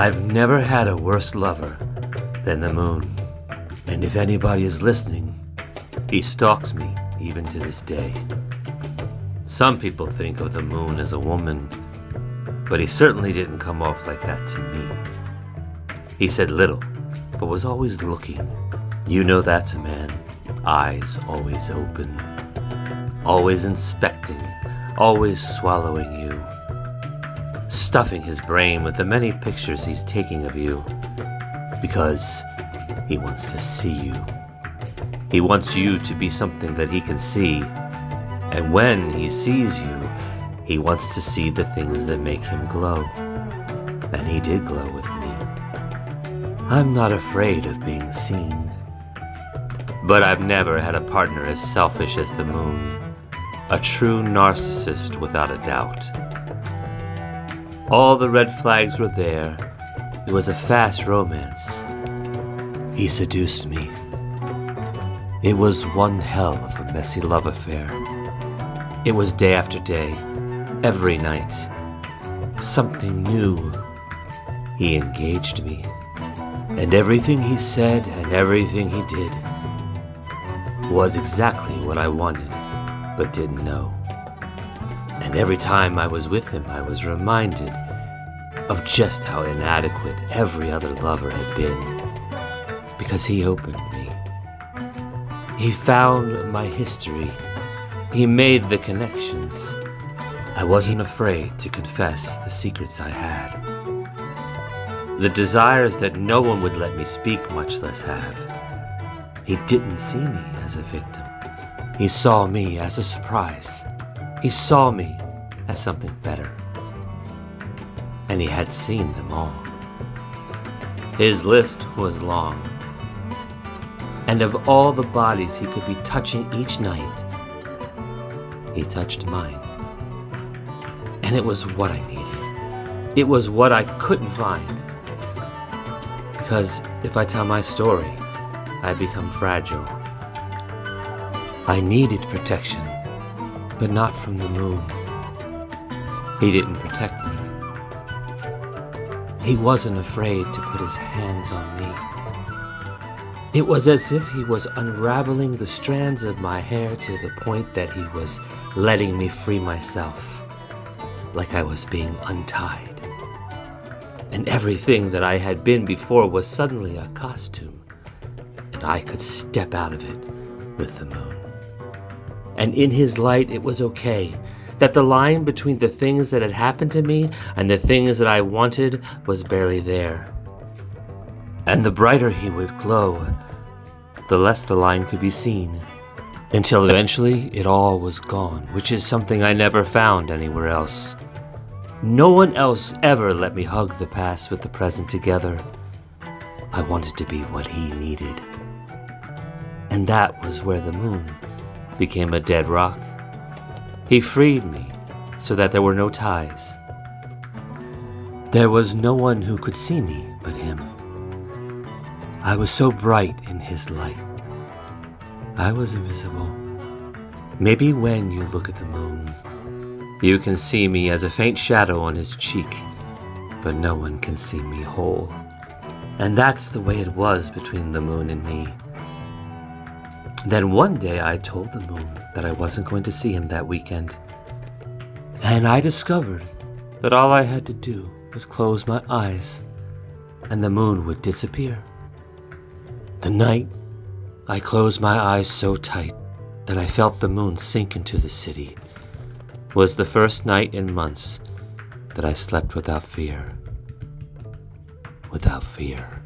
I've never had a worse lover than the moon. And if anybody is listening, he stalks me even to this day. Some people think of the moon as a woman, but he certainly didn't come off like that to me. He said little, but was always looking. You know that's a man. Eyes always open, always inspecting, always swallowing you, stuffing his brain with the many pictures he's taking of you, because he wants to see you. He wants you to be something that he can see, and when he sees you, he wants to see the things that make him glow. And he did glow with me. I'm not afraid of being seen. But I've never had a partner as selfish as the moon. A true narcissist without a doubt. All the red flags were there. It was a fast romance. He seduced me. It was one hell of a messy love affair. It was day after day, every night. Something new. He engaged me. And everything he said and everything he did was exactly what I wanted, but didn't know. And every time I was with him, I was reminded of just how inadequate every other lover had been, because he opened me. He found my history. He made the connections. I wasn't afraid to confess the secrets I had, the desires that no one would let me speak, much less have. He didn't see me as a victim. He saw me as a surprise. He saw me as something better. And he had seen them all. His list was long. And of all the bodies he could be touching each night, he touched mine. And it was what I needed. It was what I couldn't find. Because if I tell my story, I become fragile. I needed protection, but not from the moon. He didn't protect me. He wasn't afraid to put his hands on me. It was as if he was unraveling the strands of my hair to the point that he was letting me free myself, like I was being untied. And everything that I had been before was suddenly a costume. I could step out of it with the moon. And in his light, it was okay that the line between the things that had happened to me and the things that I wanted was barely there. And the brighter he would glow, the less the line could be seen, until eventually it all was gone, which is something I never found anywhere else. No one else ever let me hug the past with the present together. I wanted to be what he needed. And that was where the moon became a dead rock. He freed me so that there were no ties. There was no one who could see me but him. I was so bright in his light. I was invisible. Maybe when you look at the moon, you can see me as a faint shadow on his cheek, but no one can see me whole. And that's the way it was between the moon and me. Then one day I told the moon that I wasn't going to see him that weekend. And I discovered that all I had to do was close my eyes and the moon would disappear. The night I closed my eyes so tight that I felt the moon sink into the city was the first night in months that I slept without fear. Without fear.